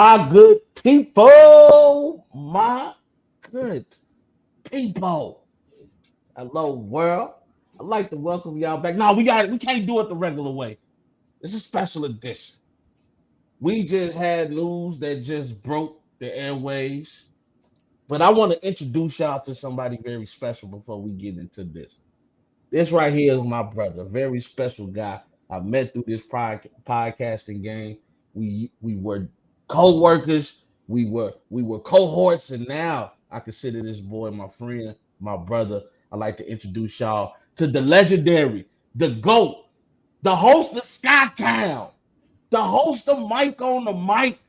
My good people, my good people. Hello, world. I'd like to welcome y'all back. No, we can't do it the regular way. It's a special edition. We just had news that just broke the airwaves, but I want to introduce y'all to somebody very special before we get into this. This right here is my brother, a very special guy I met through this podcasting game. We were co-workers, we were cohorts, and now I consider this boy my friend, my brother. I'd like to introduce y'all to the legendary, the GOAT, the host of Skytown, the host of Mike on the Mic.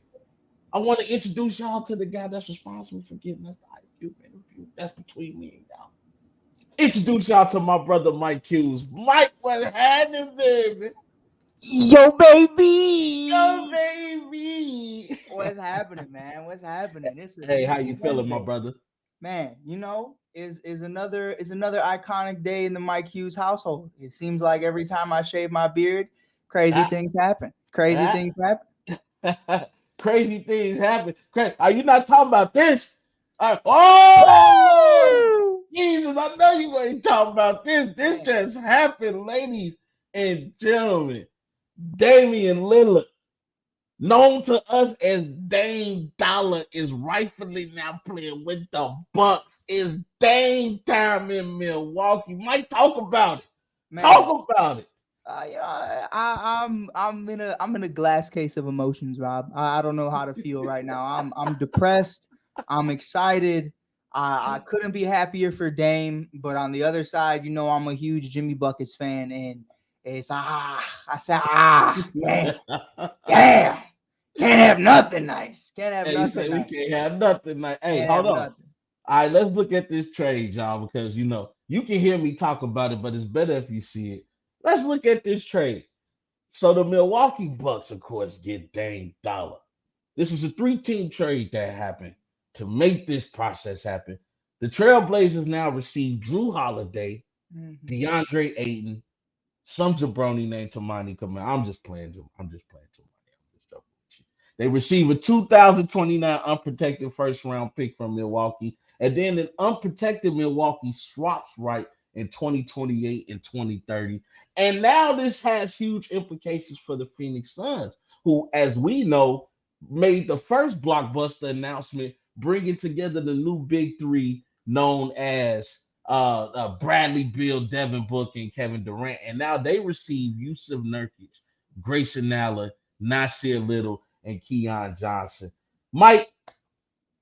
I want to introduce y'all to the guy that's responsible for getting us the IQ interview. That's between me and y'all. Introduce y'all to my brother Mike Hughes. Mike, what happening, baby? Yo, baby. Yo, baby. What's happening, man? What's happening? It's a Hey, how you beautiful feeling, my Wednesday. brother? Man, is another iconic day in the Mike Hughes household. It seems like every time I shave my beard, crazy Ah, things happen. Crazy ah. things happen. Crazy things happen. Are you not talking about this? Oh, Lord Woo! Jesus, I know you ain't talking about this. This Man, just happened, ladies and gentlemen. Damian Lillard, known to us as Dame Dolla, is rightfully now playing with the Bucks. It's Dame time in Milwaukee. Mike, talk about it. man. Talk about it. I'm in a glass case of emotions, Rob. I don't know how to feel right now. I'm depressed. I'm excited. I couldn't be happier for Dame, but on the other side, I'm a huge Jimmy Buckets fan, and it's I said damn, damn, can't have nothing nice. Can't have Hey, you nothing say we nice. can't have nothing like, hey, Can't hold have on. nothing. All right, let's look at this trade, y'all, because you can hear me talk about it, but it's better if you see it. Let's look at this trade. So the Milwaukee Bucks, of course, get Dame Dollar. This was a three-team trade that happened to make this process happen. The Trailblazers now receive Drew Holiday, Mhm. DeAndre Ayton, some jabroni named Tamani Kamal. I'm just playing. I'm just playing Tamani. I'm just joking with you. They receive a 2029 unprotected first round pick from Milwaukee, and then an unprotected Milwaukee swaps right in 2028 and 2030. And now this has huge implications for the Phoenix Suns, who, as we know, made the first blockbuster announcement, bringing together the new big three known as Bradley Beal, Devin Booker, and Kevin Durant. And now they receive Yusuf Nurkic, Grayson Allen, Nasir Little, and Keon Johnson. Mike,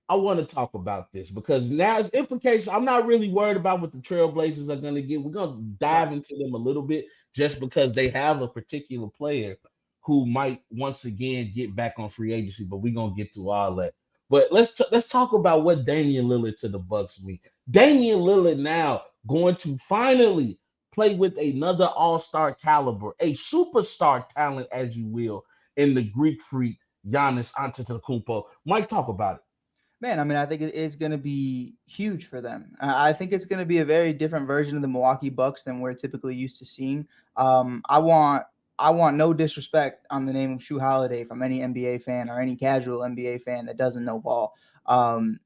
I want to talk about this because now it's implications. I'm not really worried about what the Trailblazers are going to get. We're going to dive Right. into them a little bit just because they have a particular player who might once again get back on free agency, but we're going to get to all that. But let's talk about what Damian Lillard to the Bucks mean. Damian Lillard now going to finally play with another all-star caliber, a superstar talent, as you will, in the Greek freak Giannis Antetokounmpo. Mike, talk about it. Man, I mean, I think it's going to be huge for them. I think it's going to be a very different version of the Milwaukee Bucks than we're typically used to seeing. I want no disrespect on the name of Shoe Holiday from any NBA fan or any casual NBA fan that doesn't know ball. Um,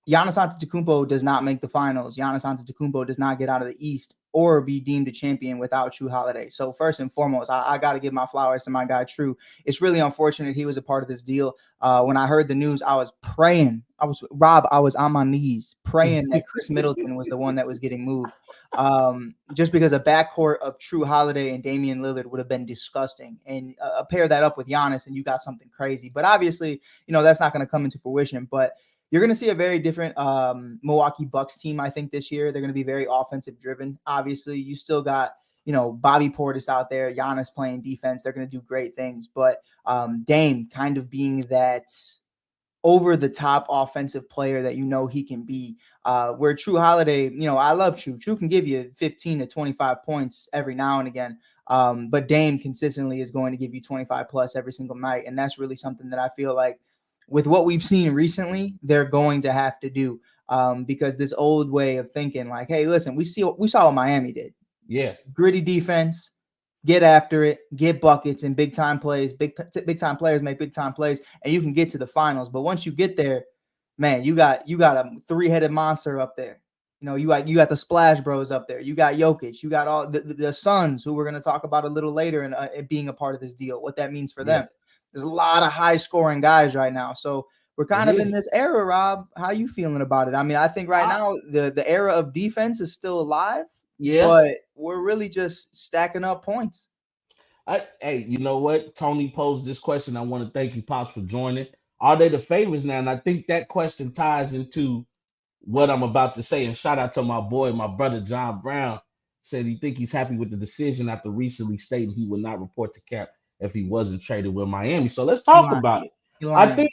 Giannis Antetokounmpo does not make the finals. Giannis Antetokounmpo does not get out of the East or be deemed a champion without True Holiday. So first and foremost, I got to give my flowers to my guy True. It's really unfortunate he was a part of this deal. When I heard the news, I was praying. I was on my knees praying that Chris Middleton was the one that was getting moved. Just because a backcourt of True Holiday and Damian Lillard would have been disgusting, and pair that up with Giannis, and you got something crazy. But obviously, that's not going to come into fruition. But you're going to see a very different Milwaukee Bucks team, I think, this year. They're going to be very offensive driven. Obviously, you still got, Bobby Portis out there, Giannis playing defense. They're going to do great things. But Dame kind of being that over the top offensive player that he can be. Where True Holiday, I love True. True can give you 15 to 25 points every now and again. But Dame consistently is going to give you 25 plus every single night. And that's really something that I feel like with what we've seen recently, they're going to have to do because this old way of thinking like, hey, listen, we saw what Miami did. Yeah. Gritty defense, get after it, get buckets and big time plays. Big time players make big time plays, and you can get to the finals. But once you get there, man, you got a 3-headed monster up there. You know, you got the Splash Bros up there. You got Jokic. You got all the Suns, who we're going to talk about a little later, and being a part of this deal. What that means for them. There's a lot of high scoring guys right now. So we're kind of in this era, Rob. How you feeling about it? I mean, I think right now the era of defense is still alive. Yeah, but we're really just stacking up points. Hey, you know what? Tony posed this question. I want to thank you, Pops, for joining. Are they the favorites now? And I think that question ties into what I'm about to say. And shout out to my boy, my brother John Brown, said he think he's happy with the decision after recently stating he would not report to Cap if he wasn't traded with Miami. So let's talk about it.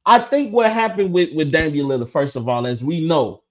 I think what happened with Damian Lillard, first of all, as we know,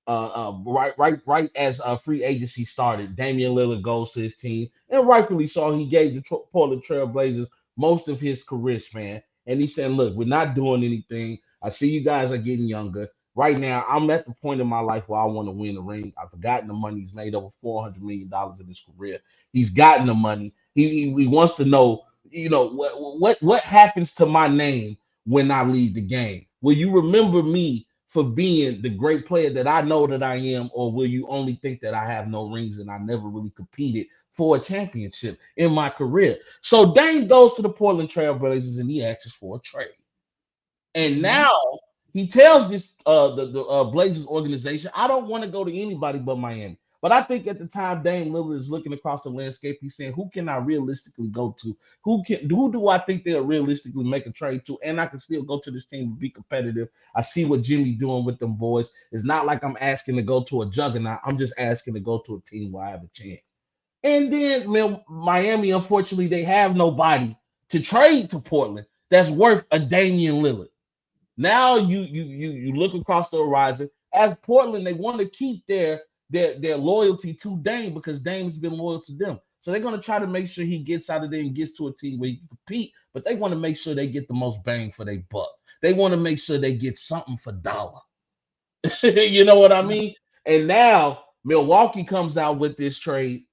right as free agency started, Damian Lillard goes to his team, and rightfully so. He gave the Portland Trail Blazers most of his career span, and he said, "Look, we're not doing anything. I see you guys are getting younger. Right now, I'm at the point in my life where I want to win a ring. I've forgotten the money. He's made over $400 million in his career. He's gotten the money. He wants to know, you know, what happens to my name when I leave the game? Will you remember me for being the great player that I know that I am, or will you only think that I have no rings and I never really competed for a championship in my career?" So Dame goes to the Portland Trail Blazers and he asks for a trade. And now he tells this the Blazers organization, "I don't want to go to anybody but Miami." But I think at the time Dame Lillard is looking across the landscape, he's saying, "Who can I realistically go to? Who do I think they'll realistically make a trade to? And I can still go to this team and be competitive. I see what Jimmy doing with them boys. It's not like I'm asking to go to a juggernaut. I'm just asking to go to a team where I have a chance." And then Miami, unfortunately, they have nobody to trade to Portland that's worth a Damian Lillard. Now you look across the horizon. As Portland, they want to keep their loyalty to Dame because Dame's been loyal to them. So they're going to try to make sure he gets out of there and gets to a team where he can compete, but they want to make sure they get the most bang for their buck. They want to make sure they get something for Dolla. You know what I mean? And now Milwaukee comes out with this trade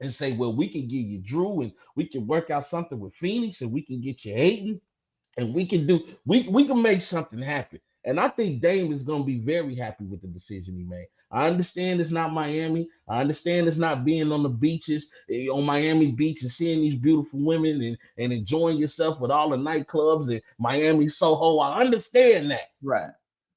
and say, "Well, we can give you Drew and we can work out something with Phoenix and we can get you Hayden. And we can make something happen." And I think Dame is going to be very happy with the decision he made. I understand it's not Miami. I understand it's not being on the beaches, on Miami Beach, and seeing these beautiful women and enjoying yourself with all the nightclubs and Miami Soho. I understand that. Right.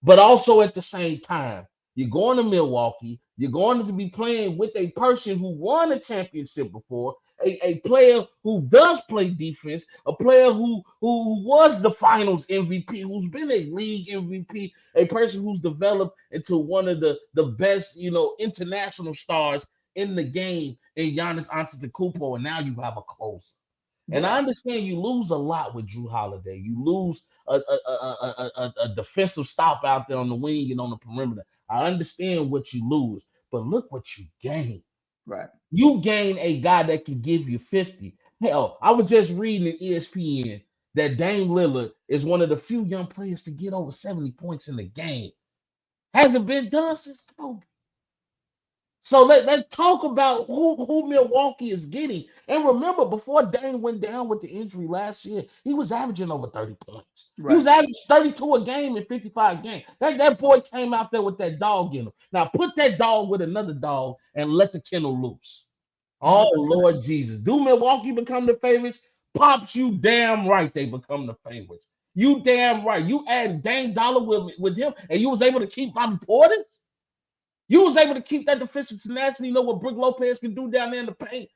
But also at the same time, you're going to Milwaukee. You're going to be playing with a person who won a championship before, a player who does play defense, a player who was the finals MVP, who's been a league MVP, a person who's developed into one of the best, international stars in the game in Giannis Antetokounmpo, and now you have a closer. And I understand you lose a lot with Drew Holiday. You lose a defensive stop out there on the wing and on the perimeter. I understand what you lose, but look what you gain. Right. You gain a guy that can give you 50. Hell, I was just reading in ESPN that Dame Lillard is one of the few young players to get over 70 points in the game. Hasn't been done since Kobe. So let's talk about who Milwaukee is getting. And remember, before Dame went down with the injury last year, he was averaging over 30 points. Right. He was averaging 32 a game in 55 games. That boy came out there with that dog in him. Now put that dog with another dog and let the kennel loose. Oh, Lord Jesus. Do Milwaukee become the favorites? Pops, you damn right they become the favorites. You damn right. You add Dame Dolla with him, and you was able to keep Bobby Portis? You was able to keep that defensive tenacity, know what Brook Lopez can do down there in the paint.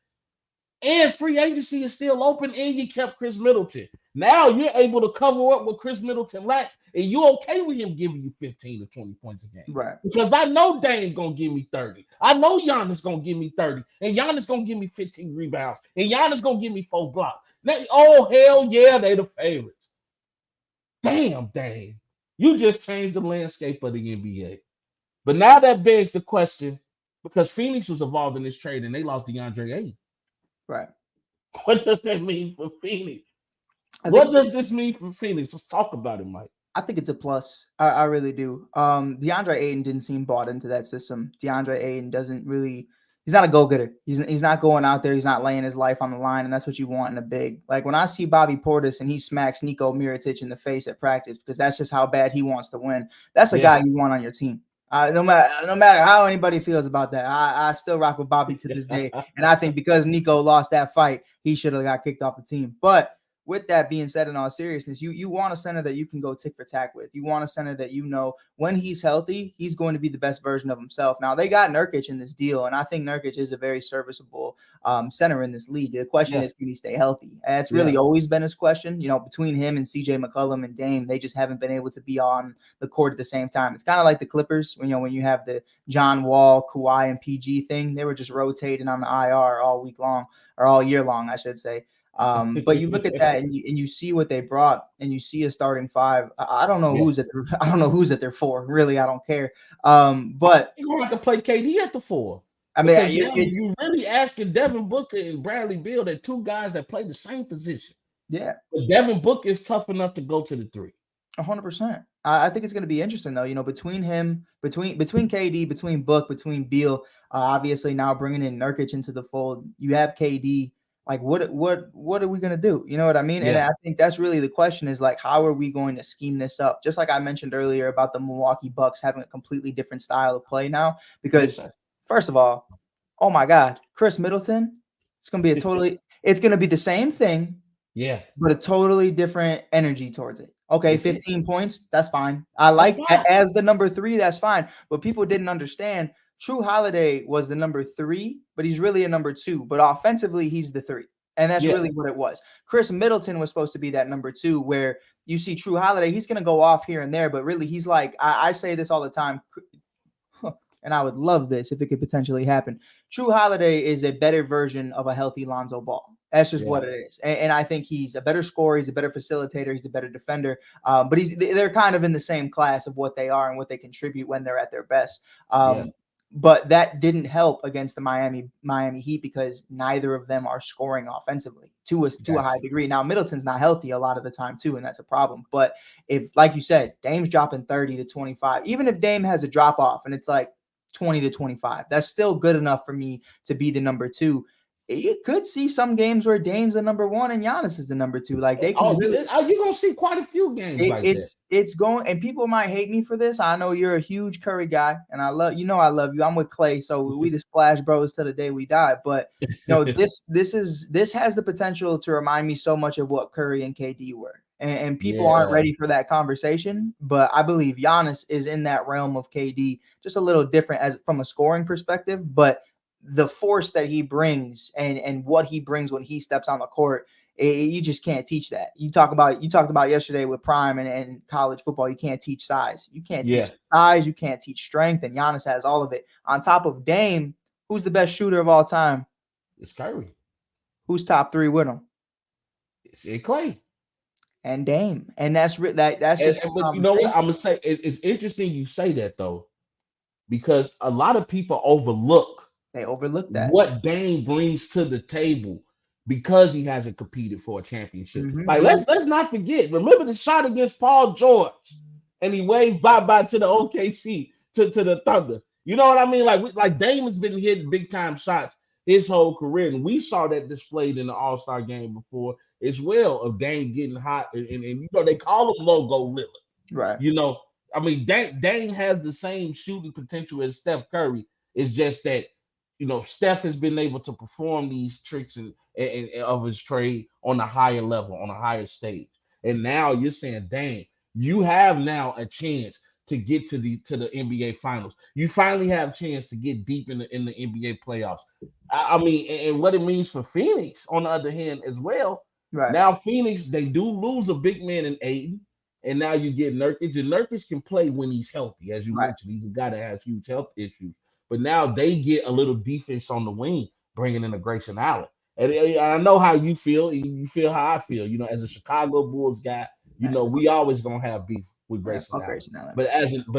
And free agency is still open, and you kept Chris Middleton. Now you're able to cover up what Chris Middleton lacks, and you're okay with him giving you 15 to 20 points a game. Right. Because I know Dame going to give me 30. I know Giannis going to give me 30, and Giannis going to give me 15 rebounds, and Giannis going to give me 4 blocks. Oh, hell yeah, they the favorites. Damn, Dame. You just changed the landscape of the NBA. But now that begs the question, because Phoenix was involved in this trade and they lost DeAndre Ayton. Right. What does that mean for Phoenix? What does this mean for Phoenix? Let's talk about it, Mike. I think it's a plus. I really do. DeAndre Ayton didn't seem bought into that system. DeAndre Ayton doesn't really He's not a go-getter. He's not going out there. He's not laying his life on the line, and that's what you want in a big. Like when I see Bobby Portis and he smacks Nico Mirotic in the face at practice because that's just how bad he wants to win. That's a guy you want on your team. No matter how anybody feels about that, I still rock with Bobby to this day, and I think because Nico lost that fight, he should have got kicked off the team. But with that being said, in all seriousness, you want a center that you can go tick for tack with. You want a center that when he's healthy, he's going to be the best version of himself. Now, they got Nurkic in this deal, and I think Nurkic is a very serviceable center in this league. The question is, can he stay healthy? And it's really always been his question. Between him and CJ McCollum and Dame, they just haven't been able to be on the court at the same time. It's kind of like the Clippers, when you have the John Wall, Kawhi, and PG thing. They were just rotating on the IR all week long, or all year long, I should say. But you look at that and you see what they brought, and you see a starting five. I don't know who's at their four. Really, I don't care. But you're gonna have to play KD at the four. I mean, you really asking Devin Booker and Bradley Beal, they're two guys that play the same position. Yeah, but Devin Booker is tough enough to go to the three. 100%. I think it's going to be interesting though. Between KD, between Book, between Beal, obviously now bringing in Nurkic into the fold, you have KD. Like what are we gonna do? You know what I mean? Yeah. And I think that's really the question is like, how are we going to scheme this up? Just like I mentioned earlier about the Milwaukee Bucks having a completely different style of play now. Because first of all, oh my God, Chris Middleton, it's gonna be it's gonna be the same thing, but a totally different energy towards it. Okay, 15 points, that's fine. I like as the number 3, that's fine. But people didn't understand. True Holiday was the number 3, but he's really a number 2. But offensively, he's the 3. And that's really what it was. Chris Middleton was supposed to be that number 2, where you see True Holiday, he's going to go off here and there. But really, he's like, I say this all the time, and I would love this if it could potentially happen. True Holiday is a better version of a healthy Lonzo Ball. That's just what it is. And I think he's a better scorer. He's a better facilitator. He's a better defender. But they're kind of in the same class of what they are and what they contribute when they're at their best. But that didn't help against the Miami Heat because neither of them are scoring offensively to a high degree. Now, Middleton's not healthy a lot of the time too, and that's a problem. But if, like you said, Dame's dropping 30 to 25, even if Dame has a drop off and it's like 20 to 25, that's still good enough for me to be the number 2. You could see some games where Dame's the number 1 and Giannis is the number 2. Like they can you're gonna see quite a few games it's going, and people might hate me for this. I know you're a huge Curry guy, and I love you. I'm with Clay, so we the Splash Bros till the day we die. But this has the potential to remind me so much of what Curry and KD were. And people aren't ready for that conversation, but I believe Giannis is in that realm of KD, just a little different as from a scoring perspective, but the force that he brings and what he brings when he steps on the court, you just can't teach that. You talked about yesterday with Prime and college football. You can't teach size. You can't teach size. You can't teach strength. And Giannis has all of it. On top of Dame, who's the best shooter of all time? It's Curry. Who's top 3 with him? It's Clay and Dame. And that's just. But you know what I'm gonna say? It's interesting you say that though, because a lot of people overlook that what Dame brings to the table because he hasn't competed for a championship. Like let's not forget. Remember the shot against Paul George, and he waved bye to the OKC to the Thunder. You know what I mean? Like Dame has been hitting big time shots his whole career, and we saw that displayed in the All-Star game before as well of Dame getting hot, and they call him Logo Lillard, right? I mean Dame has the same shooting potential as Steph Curry. It's just that. Steph has been able to perform these tricks and of his trade on a higher level, on a higher stage. And now you're saying, dang, you have now a chance to get to the NBA Finals. You finally have a chance to get deep in the NBA playoffs. I mean, and what it means for Phoenix, on the other hand, as well. Right. Now, Phoenix, they do lose a big man in Aiden, and now you get Nurkic. And Nurkic can play when he's healthy, as you mentioned. He's a guy that has huge health issues. But now they get a little defense on the wing, bringing in a Grayson Allen. And I know how you feel. You feel how I feel. As a Chicago Bulls guy, we always gonna have beef with Grayson Allen. But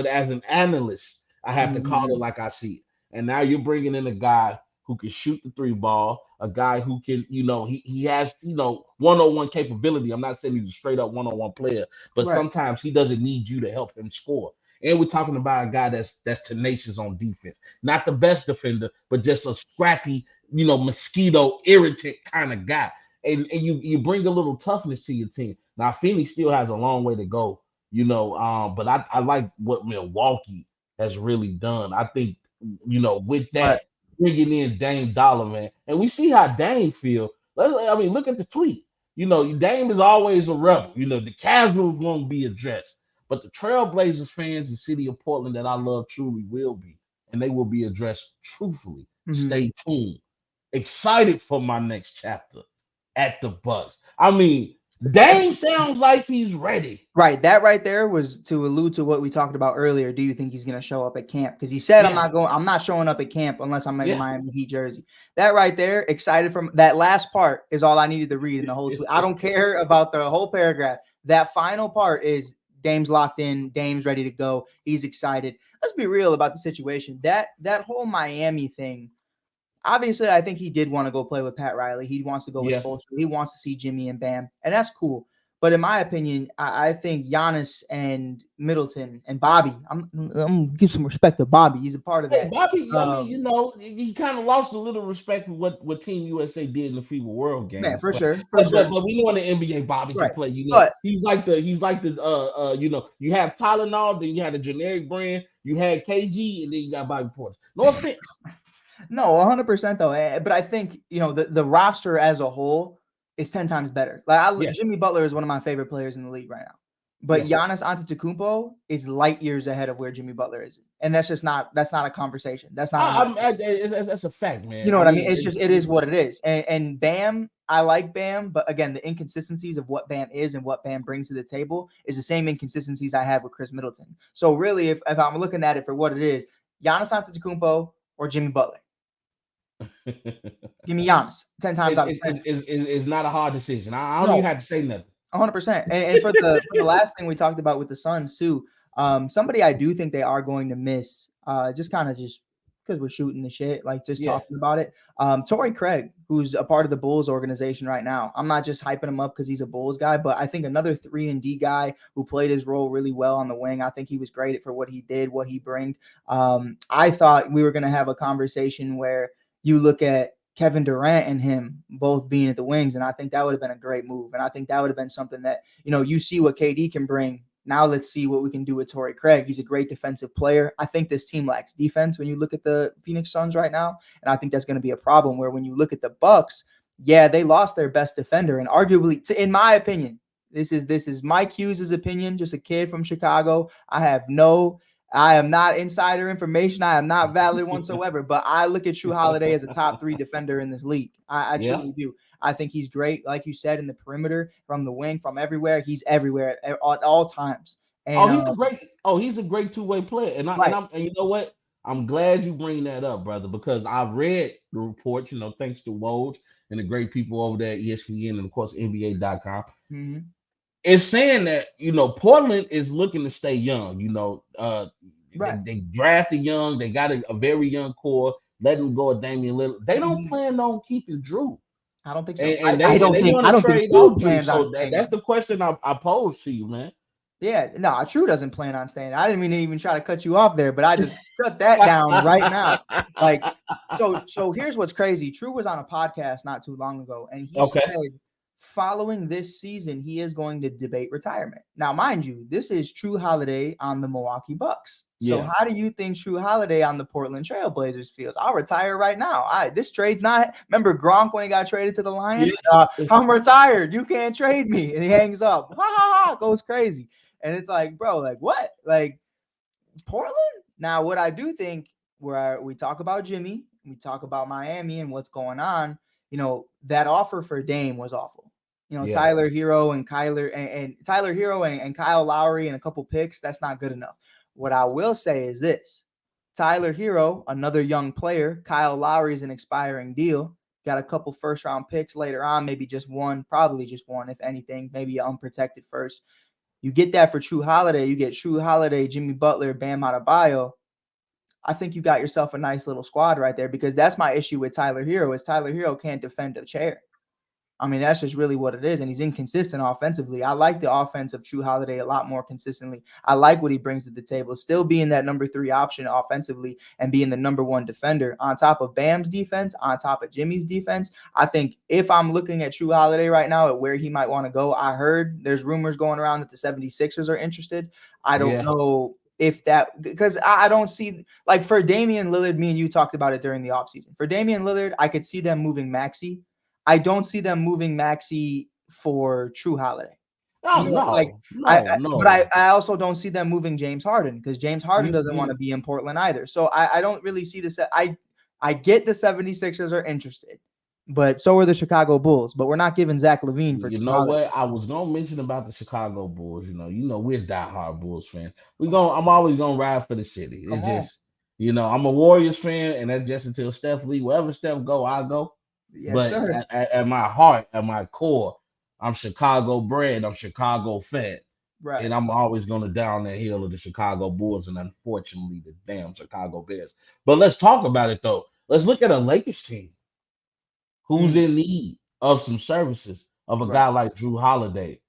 as an analyst, I have to call it like I see it. And now you're bringing in a guy who can shoot the 3 ball, a guy who can, he has, one-on-one capability. I'm not saying he's a straight up one-on-one player, but sometimes he doesn't need you to help him score. And we're talking about a guy that's tenacious on defense. Not the best defender, but just a scrappy, mosquito irritant kind of guy. And you bring a little toughness to your team. Now Phoenix still has a long way to go, but I like what Milwaukee has really done. I think, with Right. that, bringing in Dame Dolla, man. And we see how Dame feel. I mean, look at the tweet. Dame is always a rebel. The casuals won't be addressed. But the Trailblazers fans, the city of Portland that I love truly will be. And they will be addressed truthfully. Stay tuned. Excited for my next chapter at the Bucks. I mean, Dame sounds like he's ready. Right. That right there was to allude to what we talked about earlier. Do you think he's going to show up at camp? Because he said, Yeah. I'm not showing up at camp unless I'm in a Miami Heat jersey. That right there, excited from that last part is all I needed to read in the whole tweet. I don't care about the whole paragraph. That final part is Dame's locked in. Dame's ready to go. He's excited. Let's be real about the situation. That whole Miami thing, obviously, I think he did want to go play with Pat Riley. He wants to go with Spoelstra. He wants to see Jimmy and Bam, and that's cool. But in my opinion, I think Giannis and Middleton and Bobby, I'm gonna give some respect to Bobby. He's a part of that. Hey, Bobby, I mean, he kind of lost a little respect with what Team USA did in the FIBA World Games. Man, for sure. But we know in the NBA, Bobby can play. He's like the you have Tylenol, then you had a generic brand, you had KG, and then you got Bobby Portis. No offense. No, 100% though. But I think the roster as a whole is 10 times better. Jimmy Butler is one of my favorite players in the league right now. But Giannis Antetokounmpo is light years ahead of where Jimmy Butler is. And that's not a conversation. That's not that's a fact, man. You know what I mean? It is what it is. And Bam, I like Bam, but again, the inconsistencies of what Bam is and what Bam brings to the table is the same inconsistencies I have with Chris Middleton. So really, if I'm looking at it for what it is, Giannis Antetokounmpo or Jimmy Butler. Give me Giannis 10 times out of 10. It's not a hard decision. I don't even have to say nothing. 100%. And for the last thing we talked about with the Suns too, somebody I do think they are going to miss, just because we're shooting the shit, talking about it. Torrey Craig, who's a part of the Bulls organization right now. I'm not just hyping him up because he's a Bulls guy, but I think another 3-and-D guy who played his role really well on the wing. I think he was great for what he did, what he brings. I thought we were going to have a conversation where you look at Kevin Durant and him both being at the wings, and I think that would have been a great move. And I think that would have been something that, you see what KD can bring. Now let's see what we can do with Torrey Craig. He's a great defensive player. I think this team lacks defense when you look at the Phoenix Suns right now, and I think that's going to be a problem where when you look at the Bucks, they lost their best defender, and arguably, in my opinion, this is Mike Hughes' opinion, just a kid from Chicago. I am not insider information. I am not valid whatsoever, but I look at Jrue Holiday as a top 3 defender in this league. I truly do. I think he's great, like you said, in the perimeter, from the wing, from everywhere. He's everywhere at all times. And, he's a great two-way player. And you know what? I'm glad you bring that up, brother, because I've read the reports, thanks to Woj and the great people over there at ESPN and of course NBA.com. Mm-hmm. It's saying that, Portland is looking to stay young. They drafted young. They got a very young core. Let them go with Damian Lillard. They don't plan on keeping Jrue. I don't think so. And they want to trade off Jrue. So that's the question I posed to you, man. Yeah, no, Jrue doesn't plan on staying. I didn't mean to even try to cut you off there, but I just shut that down right now. So here's what's crazy. Jrue was on a podcast not too long ago, and he said following this season, he is going to debate retirement. Now, mind you, this is Jrue Holiday on the Milwaukee Bucks. So how do you think Jrue Holiday on the Portland Trailblazers feels? I'll retire right now. This trade's not. Remember Gronk when he got traded to the Lions? I'm retired. You can't trade me. And he hangs up. Goes crazy. And it's like, bro, what? Portland? Now, what I do think, where we talk about Jimmy, we talk about Miami and what's going on, that offer for Dame was awful. Tyler Hero and Tyler Hero and Kyle Lowry and a couple picks, that's not good enough. What I will say is this. Tyler Hero, another young player. Kyle Lowry is an expiring deal. Got a couple first-round picks later on, maybe just one, probably just one, if anything, maybe unprotected first. You get that for Jrue Holiday. You get Jrue Holiday, Jimmy Butler, Bam Adebayo. I think you got yourself a nice little squad right there, because that's my issue with Tyler Hero is Tyler Hero can't defend a chair. I mean, that's just really what it is. And he's inconsistent offensively. I like the offense of True Holiday a lot more consistently. I like what he brings to the table, still being that number 3 option offensively and being the number 1 defender on top of Bam's defense, on top of Jimmy's defense. I think if I'm looking at True Holiday right now at where he might want to go, I heard there's rumors going around that the 76ers are interested. I don't know if that, because I don't see, like for Damian Lillard, me and you talked about it during the offseason. For Damian Lillard, I could see them moving Maxey. I don't see them moving Maxey for True Holiday. No. But I also don't see them moving James Harden because James Harden doesn't want to be in Portland either. So I don't really see this. I get the 76ers are interested, but so are the Chicago Bulls. But we're not giving Zach LaVine for You True know Holiday. what? I was gonna mention about the Chicago Bulls. You know, we're diehard Bulls fans. I'm always gonna ride for the city. It just, I'm a Warriors fan, and that's just until Steph leave. Wherever Steph go, I go. Yes, But sir. at my heart, at my core, I'm Chicago bred. I'm Chicago fed. Right. And I'm always going to down that hill of the Chicago Bulls and unfortunately the damn Chicago Bears. But let's talk about it though. Let's look at a Lakers team who's in need of some services of a guy like Drew Holiday.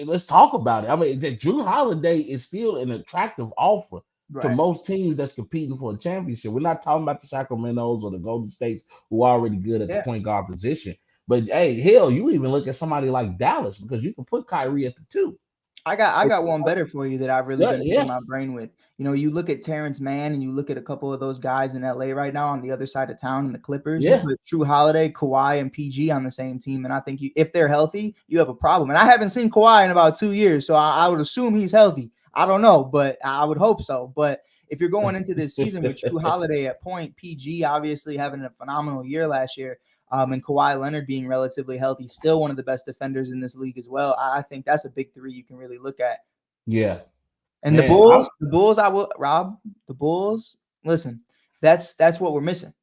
Let's talk about it. I mean, Drew Holiday is still an attractive offer to most teams that's competing for a championship. We're not talking about the Sacramentos or the Golden States who are already good at the point guard position. But hey, hell, you even look at somebody like Dallas because you can put Kyrie at the 2. I got one better for you that I've really been putting my brain with. You look at Terrence Mann and you look at a couple of those guys in LA right now on the other side of town in the Clippers. You put True Holiday, Kawhi, and PG on the same team. And I think if they're healthy, you have a problem. And I haven't seen Kawhi in about 2 years, so I would assume he's healthy. I don't know, but I would hope so. But if you're going into this season with True Holiday at point, PG obviously having a phenomenal year last year, and Kawhi Leonard being relatively healthy, still one of the best defenders in this league as well. I think that's a big 3 you can really look at. Yeah. And the Bulls, listen, that's what we're missing.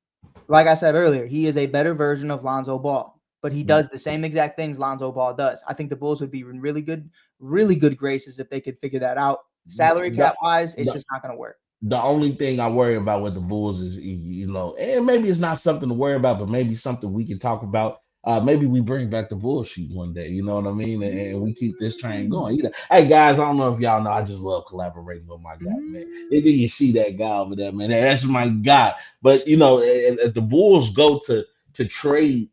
Like I said earlier, he is a better version of Lonzo Ball, but he does the same exact things Lonzo Ball does. I think the Bulls would be in really good graces if they could figure that out. Salary cap wise, it's just not going to work. The only thing I worry about with the Bulls is, and maybe it's not something to worry about, but maybe something we can talk about. Maybe we bring back the bullshit one day, you know what I mean? And we keep this train going. Hey, guys, I don't know if y'all know, I just love collaborating with my guy, man. And then you see that guy over there, man. That's my guy. But, if the Bulls go to trade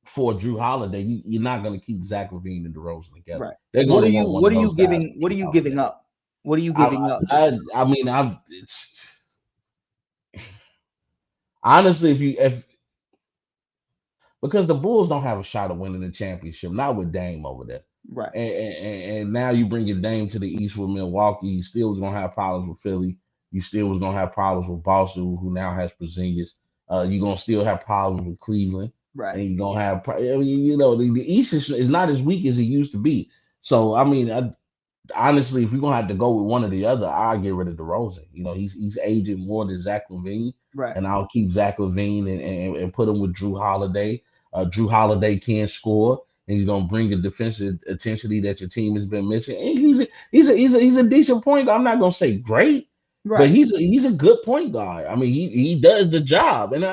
for Drew Holiday, you're not going to keep Zach LaVine and DeRozan together. Right. They're What going are to you What are you giving? What are you giving up? What are you giving up? I mean, honestly, because the Bulls don't have a shot of winning the championship, not with Dame over there. Right. And now you bring your Dame to the East with Milwaukee. You still was going to have problems with Philly. You still was going to have problems with Boston, who now has Porzingis. You're going to still have problems with Cleveland. Right. And you're going to have, the East is not as weak as it used to be. So, I mean, honestly, if you're going to have to go with one or the other, I'll get rid of DeRozan. He's aging more than Zach LaVine. Right. And I'll keep Zach LaVine and put him with Drew Holiday. Drew Holiday can score, and he's gonna bring a defensive intensity that your team has been missing. And he's a decent point guard. I'm not gonna say great, but he's a good point guard. I mean, he does the job, and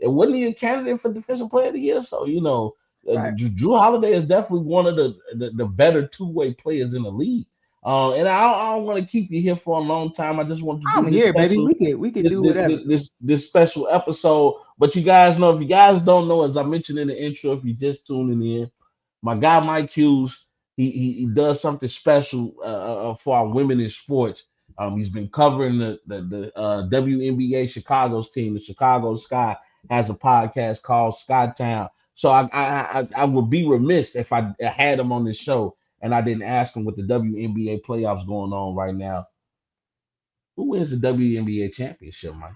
wasn't he a candidate for Defensive Player of the Year? So Drew Holiday is definitely one of the better two-way players in the league. And I don't want to keep you here for a long time. I just want to do this here, special, baby. We could do whatever. This special episode. But you guys know, if you guys don't know, as I mentioned in the intro, if you're just tuning in, my guy Mike Hughes, he does something special for our women in sports. He's been covering the WNBA Chicago's team. The Chicago Sky has a podcast called Skytown. So I would be remiss if I had him on this show and I didn't ask him with the WNBA playoffs going on right now. Who wins the WNBA championship, Mike?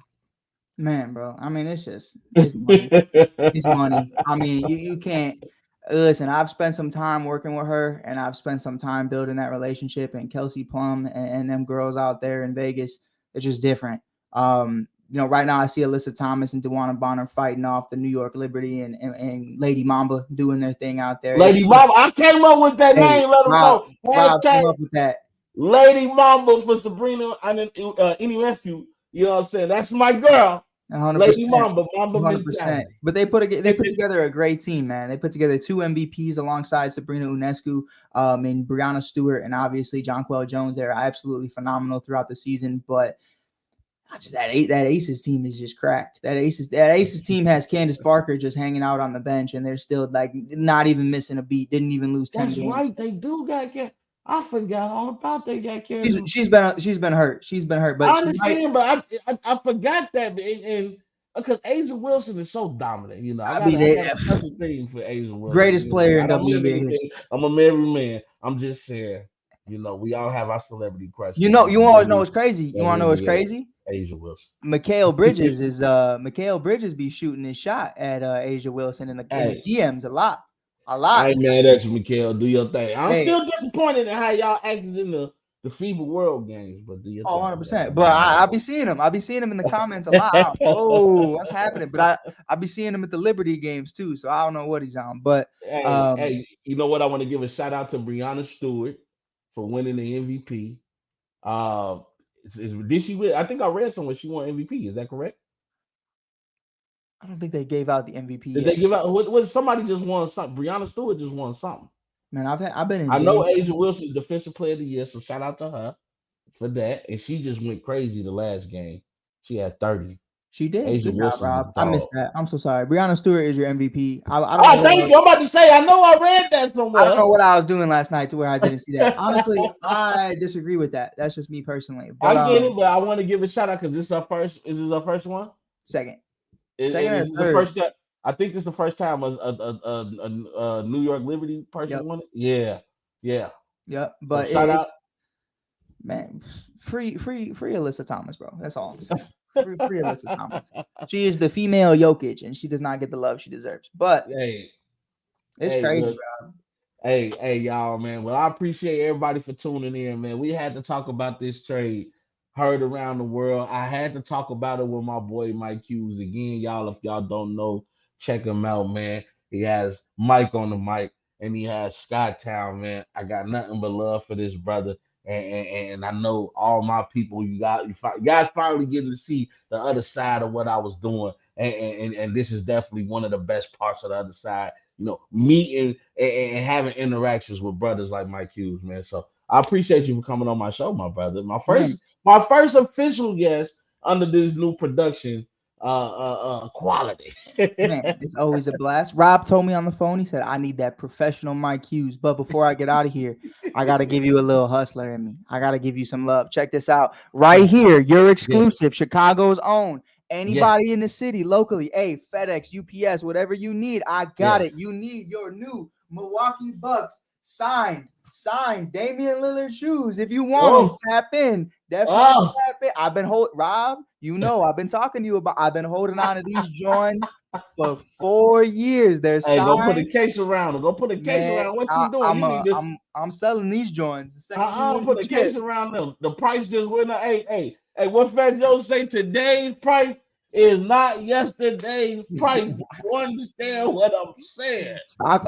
Man, bro. I mean, it's money. It's money. I mean, you can't listen. I've spent some time working with her, and I've spent some time building that relationship. And Kelsey Plum and them girls out there in Vegas, it's just different. Right now I see Alyssa Thomas and DeWanna Bonner fighting off the New York Liberty and Lady Mamba doing their thing out there. Lady Mamba, I came up with that name. Let them know. Came up with that. Lady Mamba for Sabrina and Any Rescue. You know what I'm saying? That's my girl. Lady 100%. Mamba 100%. mentality. But they put together a great team, man. They put together 2 MVPs alongside Sabrina Ionescu, and Brianna Stewart, and obviously Jonquel Jones. They're absolutely phenomenal throughout the season. But that Aces team is just cracked. That Aces team has Candace Parker just hanging out on the bench, and they're still like not even missing a beat. Didn't even lose 10 That's games. right. They do got I forgot all about they got Candace. She's been hurt. She's been hurt. But I understand, but I forgot that, and because Asia Wilson is so dominant, you know. I got a special thing for Asia Wilson. Greatest player in I don't mean WNBA anything. I'm a married man. I'm just saying, you know, we all have our celebrity crushes. You always know what's crazy. You want to know what's crazy? Asia Wilson. Mikal Bridges be shooting his shot at Asia Wilson in the GMs a lot. I ain't mad at you, Mikal. Do your thing. I'm still disappointed in how y'all acted in the FIBA World Games, but do your thing. 100%. But I be seeing him. I be seeing him in the comments a lot. Oh, what's happening? But I be seeing him at the Liberty games too. So I don't know what he's on. But hey, you know what? I want to give a shout out to Brianna Stewart for winning the MVP. Did she win? I think I read somewhere she won MVP. Is that correct? I don't think they gave out the MVP. Did they give out? What somebody just won something? Brianna Stewart just won something. Man, I've been in. I know Asia Wilson's Defensive Player of the Year, so shout out to her for that. And she just went crazy the last game. She had 30. She did. Asia Wilson, Rob. I missed that. I'm so sorry. Brianna Stewart is your MVP. I don't know thank you. I'm about to say, I know I read that somewhere. I don't know what I was doing last night to where I didn't see that. Honestly, I disagree with that. That's just me personally. But, I get it, but I want to give a shout out because this is our first. Is this our first one? Second. Second or third? The first time. I think this is the first time a New York Liberty person won it. Yeah. Yep. But so shout out, man. Free Alyssa Thomas, bro. That's all I'm saying. Free Alyssa Thomas. She is the female Jokic, and she does not get the love she deserves. But it's crazy, bro. Hey, y'all, man. Well, I appreciate everybody for tuning in, man. We had to talk about this trade. Heard around the world. I had to talk about it with my boy Mike Hughes again, y'all. If y'all don't know, check him out, man. He has Mike on the mic, and he has Skytown, man. I got nothing but love for this brother. And I know all my people, you guys finally getting to see the other side of what I was doing. And this is definitely one of the best parts of the other side, you know, meeting and having interactions with brothers like Mike Hughes, man. So I appreciate you for coming on my show, my brother. My first official guest under this new production quality. Man, it's always a blast. Rob told me on the phone, he said, I need that professional Mike Hughes. But before I get out of here, I got to give you a little hustler in me. I got to give you some love. Check this out. Right here, your exclusive, Chicago's own. Anybody in the city, locally, hey, FedEx, UPS, whatever you need, I got it. You need your new Milwaukee Bucks signed Damian Lillard shoes. If you want them, tap in. Definitely tap in. I've been Rob, you know, I've been talking to you about. I've been holding on to these joints for 4 years. They're signed. Go put a case around them. Go put a case around. What you doing? I'm selling these joints. Put a case around them. The price just went up. Hey, what Fat Joe say? Today's price is not yesterday's price. You understand what I'm saying? Stock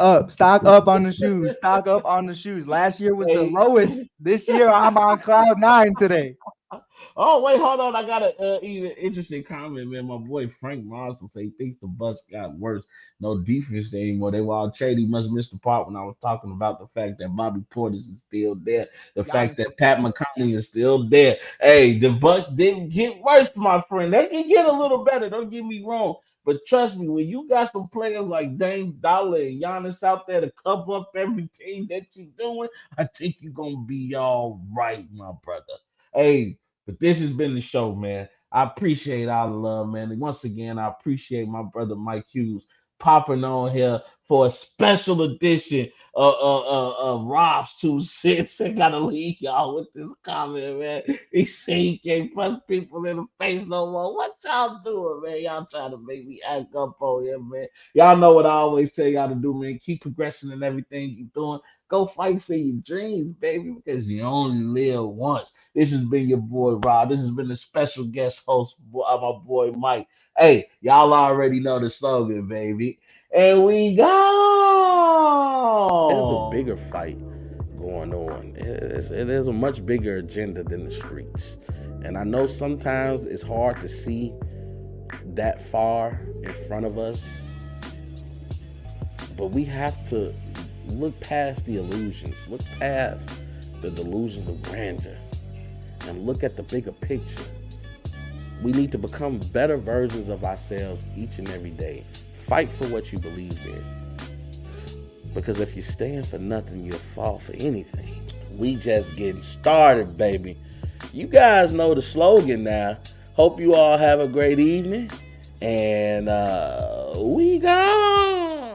up on the shoes. Stock up on the shoes. Last year was the lowest. This year I'm on cloud 9 today. Oh, wait, hold on. I got an even interesting comment, man. My boy Frank Marshall say he thinks the Bucks got worse. No defense anymore. They were all trade. He must miss the part when I was talking about the fact that Bobby Portis is still there. The fact that Pat McConnell is still there. Hey, the Bucks didn't get worse, my friend. They can get a little better. Don't get me wrong. But trust me, when you got some players like Dame, Dolla, and Giannis out there to cover up everything that you're doing, I think you're going to be all right, my brother. Hey, but this has been the show, man. I appreciate all the love, man. And once again, I appreciate my brother Mike Hughes popping on here for a special edition of Rob's 2 Cents. I gotta leave y'all with this comment, man. He said he can't punch people in the face no more. What y'all doing, man? Y'all trying to make me act up on here, man. Y'all know what I always tell y'all to do, man. Keep progressing in everything you're doing. Go fight for your dreams, baby, because you only live once. This has been your boy Rob. This has been a special guest host, my boy Mike. Hey, y'all already know the slogan, baby. And we go. There's a bigger fight going on. There's a much bigger agenda than the streets. And I know sometimes it's hard to see that far in front of us, but we have to look past the illusions, look past the delusions of grandeur, and look at the bigger picture. We need to become better versions of ourselves each and every day. Fight for what you believe in. Because if you stand for nothing, you'll fall for anything. We just getting started, baby. You guys know the slogan now. Hope you all have a great evening. And we go.